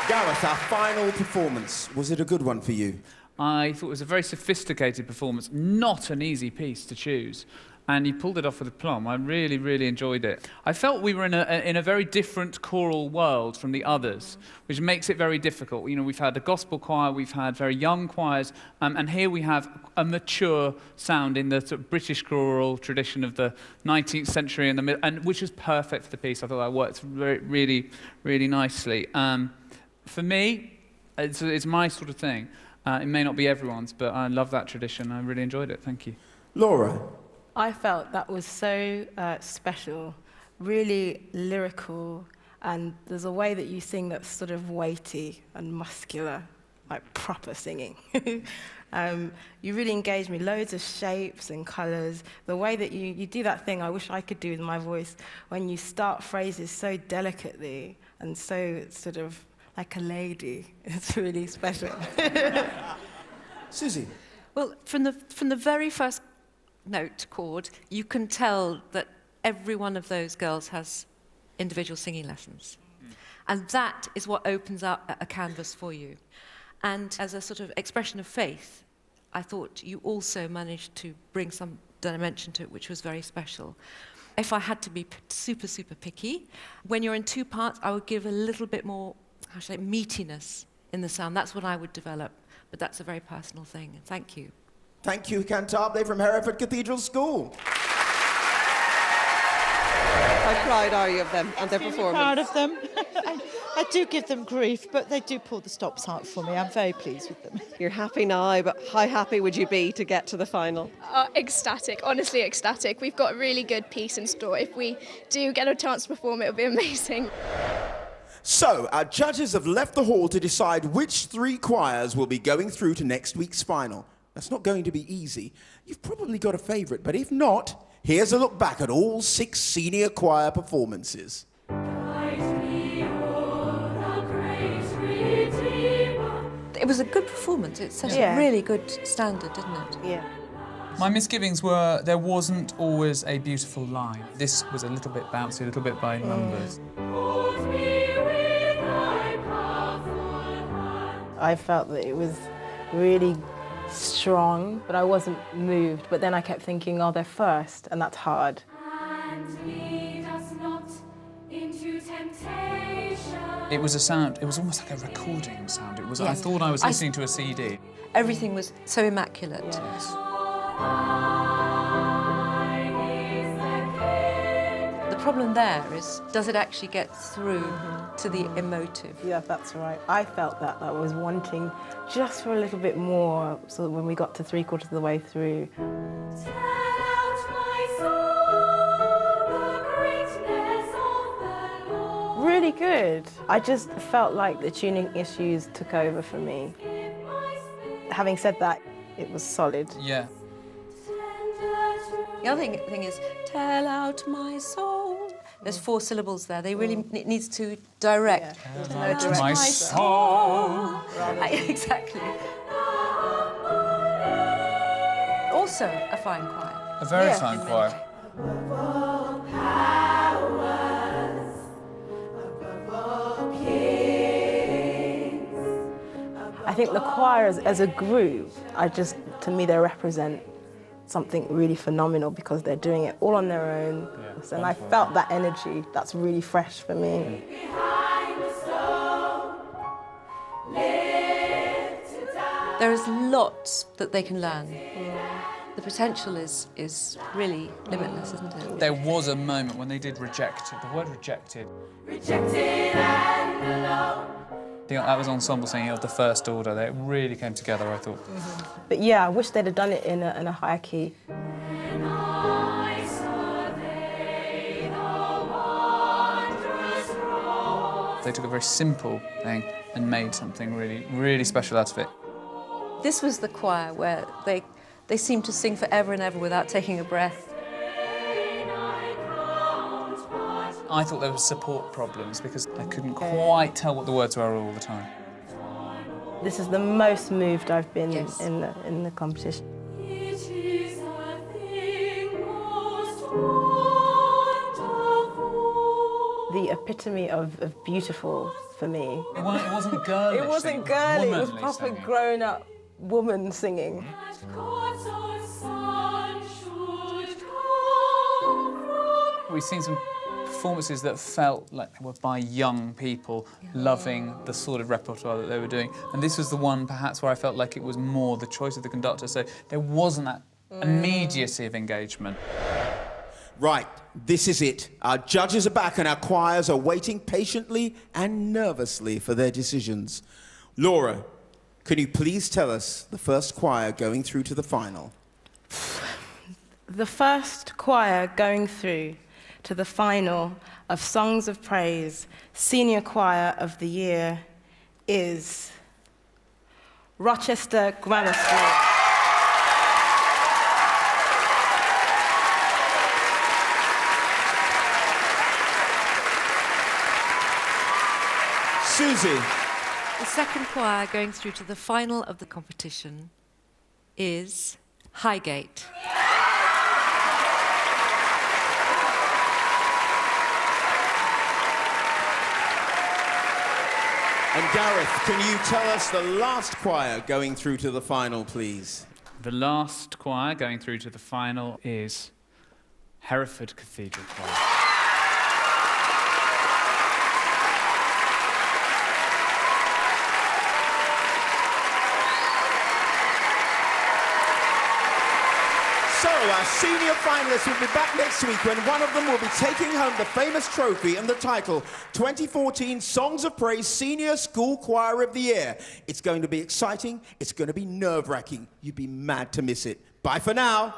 Gareth, our final performance, was it a good one for you? I thought it was a very sophisticated performance, not an easy piece to choose. And you pulled it off with aplomb. I really, really enjoyed it. I felt we were in a very different choral world from the others, which makes it very difficult. You know, we've had a gospel choir, we've had very young choirs, and here we have a mature sound in the sort of British choral tradition of the 19th century, and which was perfect for the piece. I thought that worked really, really nicely. For me, it's my sort of thing. It may not be everyone's, but I love that tradition. I really enjoyed it. Thank you. Laura? I felt that was so special, really lyrical, and there's a way that you sing that's sort of weighty and muscular, like proper singing. You really engaged me, loads of shapes and colours. The way that you do that thing I wish I could do with my voice, when you start phrases so delicately and so sort of like a lady. It's really special. Susie? Well, from the very first note chord, you can tell that every one of those girls has individual singing lessons. And that is what opens up a canvas for you. And as a sort of expression of faith, I thought you also managed to bring some dimension to it, which was very special. If I had to be super, super picky, when you're in two parts, I would give a little bit more, how should I say, meatiness in the sound. That's what I would develop, but that's a very personal thing. Thank you. Thank you, Cantabile from Hereford Cathedral School. How proud are you of them and their performance? Proud of them. I do give them grief, but they do pull the stops out for me. I'm very pleased with them. You're happy now, but how happy would you be to get to the final? Ecstatic, honestly ecstatic. We've got a really good piece in store. If we do get a chance to perform, it'll be amazing. So, our judges have left the hall to decide which three choirs will be going through to next week's final. That's not going to be easy. You've probably got a favourite, but if not, here's a look back at all 6 senior choir performances. It was a good performance. It set a really good standard, didn't it? Yeah. My misgivings were there wasn't always a beautiful line. This was a little bit bouncy, a little bit by numbers. I felt that it was really strong, but I wasn't moved. But then I kept thinking, oh, they're first, and that's hard. It was a sound, it was almost like a recording sound. It was. I thought I was listening to a CD. Everything was so immaculate. Yes. The problem there is, does it actually get through to the emotive? Yeah, that's right. I felt that I was wanting just for a little bit more, so that when we got to 3/4 of the way through. Really good. I just felt like the tuning issues took over for me. Having said that, it was solid. Yeah. The other thing is, tell out my soul. There's 4 syllables there. They really it needs to direct. There's no direction. My soul. Exactly. Also a fine choir. A very fine choir. I think the choir as a group, to me, they represent something really phenomenal because they're doing it all on their own. And I felt that energy. That's really fresh for me. There is lots that they can learn. The potential is really limitless, isn't it? There was a moment when they did Rejected. The word rejected. Rejected and alone. That was ensemble singing of the first order. They really came together, I thought. But yeah, I wish they'd have done it in a higher key. They took a very simple thing and made something really, really special out of it. This was the choir where they seemed to sing forever and ever without taking a breath. I thought there were support problems because I couldn't quite tell what the words were all the time. This is the most moved I've been in the competition. The epitome of beautiful. for me. It wasn't girlish. It wasn't girly, it was proper grown-up woman singing. We've seen some performances that felt like they were by young people loving the sort of repertoire that they were doing. And this was the one, perhaps, where I felt like it was more the choice of the conductor, so there wasn't that immediacy of engagement. Right, this is it. Our judges are back and our choirs are waiting patiently and nervously for their decisions. Laura, can you please tell us the first choir going through to the final? The first choir going through to the final of Songs of Praise Senior Choir of the Year is Rochester Grammar School. Susie. The second choir going through to the final of the competition is Highgate. And Gareth, can you tell us the last choir going through to the final, please? The last choir going through to the final is Hereford Cathedral Choir. So, our senior finalists will be back next week when one of them will be taking home the famous trophy and the title 2014 Songs of Praise Senior School Choir of the Year. It's going to be exciting. It's going to be nerve-wracking. You'd be mad to miss it. Bye for now.